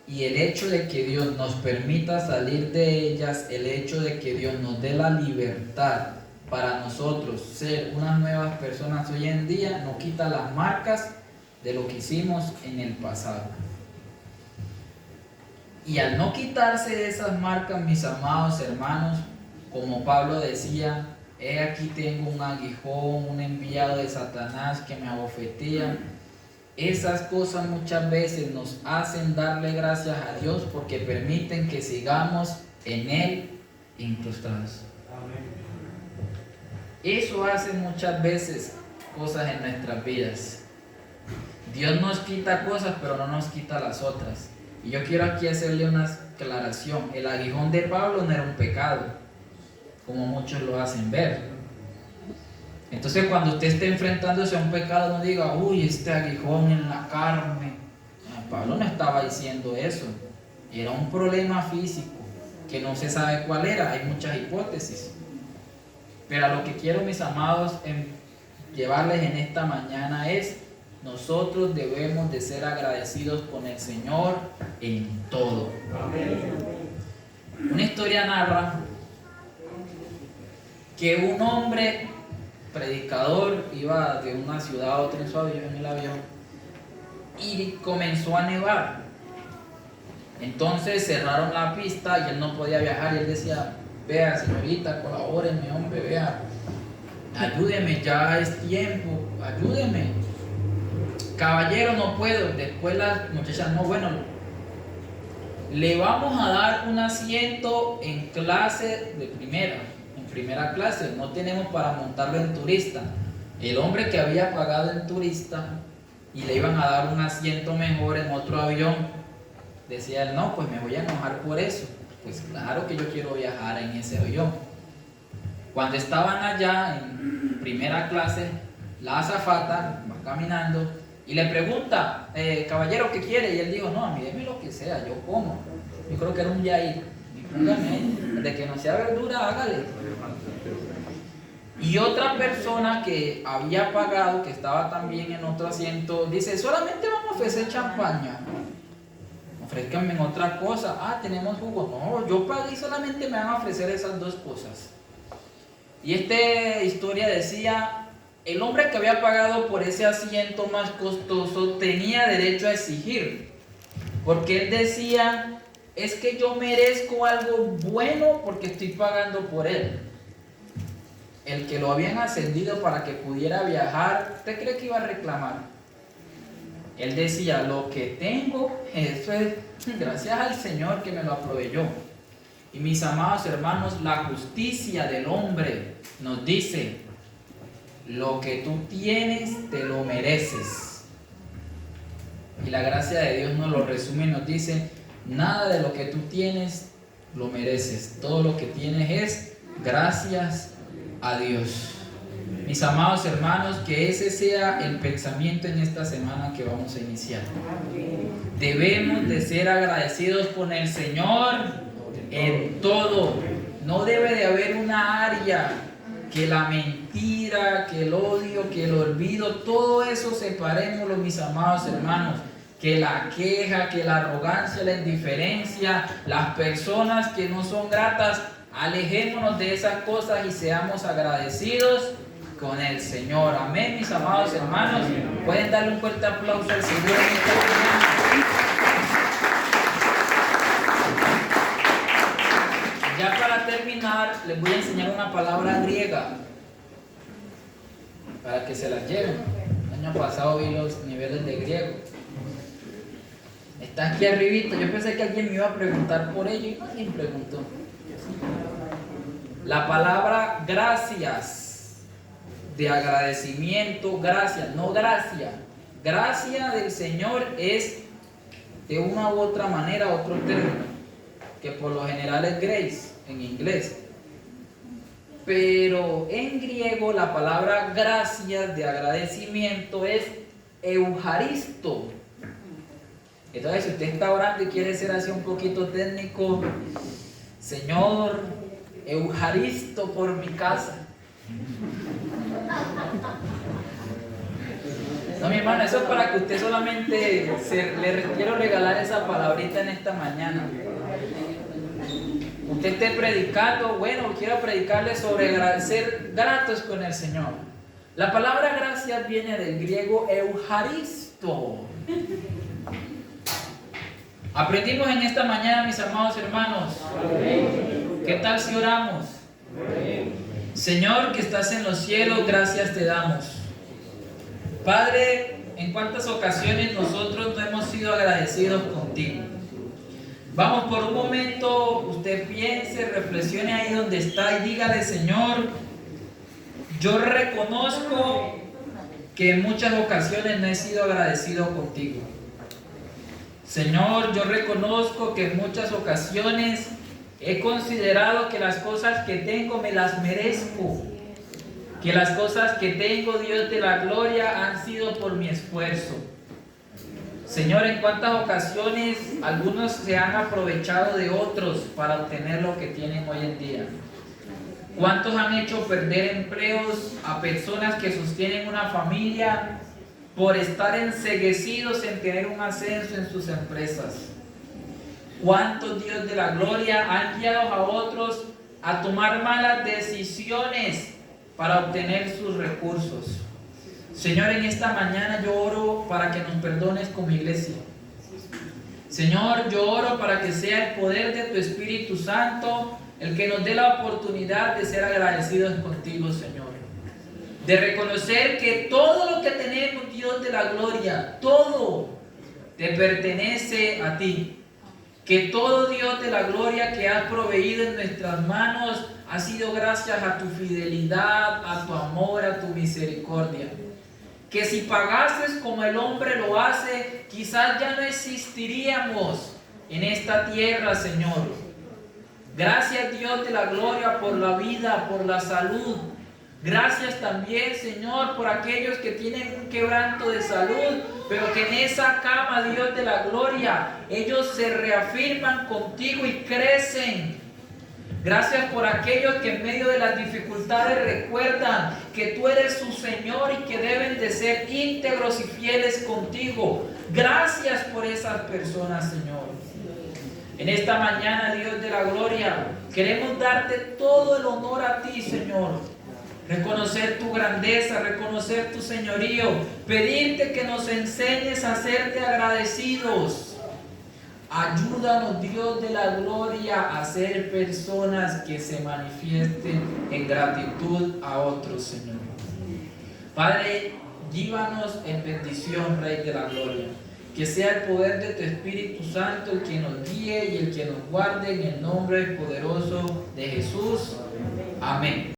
Y el hecho de que Dios nos permita salir de ellas, el hecho de que Dios nos dé la libertad para nosotros ser unas nuevas personas hoy en día, no quita las marcas de lo que hicimos en el pasado. Y al no quitarse de esas marcas, mis amados hermanos, como Pablo decía, he aquí tengo un aguijón, un enviado de Satanás que me abofetea. Esas cosas muchas veces nos hacen darle gracias a Dios porque permiten que sigamos en Él incrustados. Eso hace muchas veces cosas en nuestras vidas. Dios nos quita cosas, pero no nos quita las otras. Y yo quiero aquí hacerle una aclaración. El aguijón de Pablo no era un pecado, como muchos lo hacen ver. Entonces cuando usted esté enfrentándose a un pecado, no diga, uy, este aguijón en la carne. No, Pablo no estaba diciendo eso. Era un problema físico, que no se sabe cuál era, hay muchas hipótesis. Pero a lo que quiero, mis amados, llevarles en esta mañana es, nosotros debemos de ser agradecidos con el Señor en todo. Amén. Una historia narra que un hombre predicador iba de una ciudad a otra en el avión y comenzó a nevar. Entonces cerraron la pista y él no podía viajar y él decía, vea señorita, colabóreme, hombre, vea, ayúdeme, ya es tiempo, ayúdeme. Caballero, no puedo. Después las muchachas, no, bueno, le vamos a dar un asiento en clase de primera clase, no tenemos para montarlo en turista. El hombre que había pagado en turista y le iban a dar un asiento mejor en otro avión, decía él, no, pues me voy a enojar por eso. Pues claro que yo quiero viajar en ese avión. Cuando estaban allá en primera clase, la azafata va caminando y le pregunta, caballero, ¿qué quiere? Y él dijo, no, a mí deme lo que sea, yo como. Yo creo que era un yair. Y póngame, de que no sea verdura, hágale. Y otra persona que había pagado, que estaba también en otro asiento, dice, solamente vamos a ofrecer champaña. Ofrézcanme otra cosa. Ah, tenemos jugo. No, yo pagué y solamente me van a ofrecer esas dos cosas. Y esta historia decía, el hombre que había pagado por ese asiento más costoso tenía derecho a exigir. Porque él decía, es que yo merezco algo bueno porque estoy pagando por él. El que lo habían ascendido para que pudiera viajar, ¿usted cree que iba a reclamar? Él decía, lo que tengo, eso es gracias al Señor que me lo proveyó. Y mis amados hermanos, la justicia del hombre nos dice, lo que tú tienes, te lo mereces. Y la gracia de Dios nos lo resume y nos dice, nada de lo que tú tienes, lo mereces. Todo lo que tienes es gracias a Dios. Mis amados hermanos, que ese sea el pensamiento en esta semana que vamos a iniciar. Debemos de ser agradecidos con el Señor en todo. No debe de haber una área que la mentira, que el odio, que el olvido, todo eso separémoslo, mis amados hermanos. Que la queja, que la arrogancia, la indiferencia, las personas que no son gratas, alejémonos de esas cosas y seamos agradecidos con el Señor. Amén, mis amados hermanos. Pueden darle un fuerte aplauso al Señor en esta mañana. Ya para terminar, les voy a enseñar una palabra griega para que se las lleven. El año pasado vi los niveles de griego. Está aquí arribita. Yo pensé que alguien me iba a preguntar por ello y nadie preguntó. La palabra gracias, de agradecimiento, gracias, no gracia. Gracia del Señor es de una u otra manera otro término, que por lo general es grace en inglés. Pero en griego la palabra gracias de agradecimiento es eucharisto. Entonces, si usted está orando y quiere ser así un poquito técnico, Señor, eucharisto por mi casa. No, mi hermano, eso es para que usted solamente quiero regalar esa palabrita en esta mañana. Usted esté predicando, bueno, quiero predicarle sobre ser gratos con el Señor. La palabra gracias viene del griego eucharisto. Aprendimos en esta mañana, mis amados hermanos. ¿Qué tal si oramos? Señor que estás en los cielos, gracias te damos. Padre, en cuántas ocasiones nosotros no hemos sido agradecidos contigo. Vamos por un momento, usted piense, reflexione ahí donde está y dígale, Señor, yo reconozco que en muchas ocasiones no he sido agradecido contigo. Señor, yo reconozco que en muchas ocasiones he considerado que las cosas que tengo me las merezco, que las cosas que tengo, Dios de la gloria, han sido por mi esfuerzo. Señor, en cuántas ocasiones algunos se han aprovechado de otros para obtener lo que tienen hoy en día. ¿Cuántos han hecho perder empleos a personas que sostienen una familia por estar enceguecidos en tener un ascenso en sus empresas? ¿Cuántos, Dios de la gloria, han guiado a otros a tomar malas decisiones para obtener sus recursos? Señor, en esta mañana yo oro para que nos perdones como iglesia. Señor, yo oro para que sea el poder de tu Espíritu Santo el que nos dé la oportunidad de ser agradecidos contigo, Señor. De reconocer que todo lo que tenemos, Dios de la gloria, todo te pertenece a ti. Que todo, Dios de la gloria, que has proveído en nuestras manos ha sido gracias a tu fidelidad, a tu amor, a tu misericordia. Que si pagases como el hombre lo hace, quizás ya no existiríamos en esta tierra, Señor. Gracias, Dios de la gloria, por la vida, por la salud. Gracias también, Señor, por aquellos que tienen un quebranto de salud, pero que en esa cama, Dios de la gloria, ellos se reafirman contigo y crecen. Gracias por aquellos que en medio de las dificultades recuerdan que tú eres su Señor y que deben de ser íntegros y fieles contigo. Gracias por esas personas, Señor. En esta mañana, Dios de la gloria, queremos darte todo el honor a ti, Señor. Reconocer tu grandeza, reconocer tu señorío, pedirte que nos enseñes a serte agradecidos. Ayúdanos, Dios de la gloria, a ser personas que se manifiesten en gratitud a otros, Señor. Padre, llévanos en bendición, Rey de la gloria. Que sea el poder de tu Espíritu Santo el que nos guíe y el que nos guarde, en el nombre poderoso de Jesús. Amén.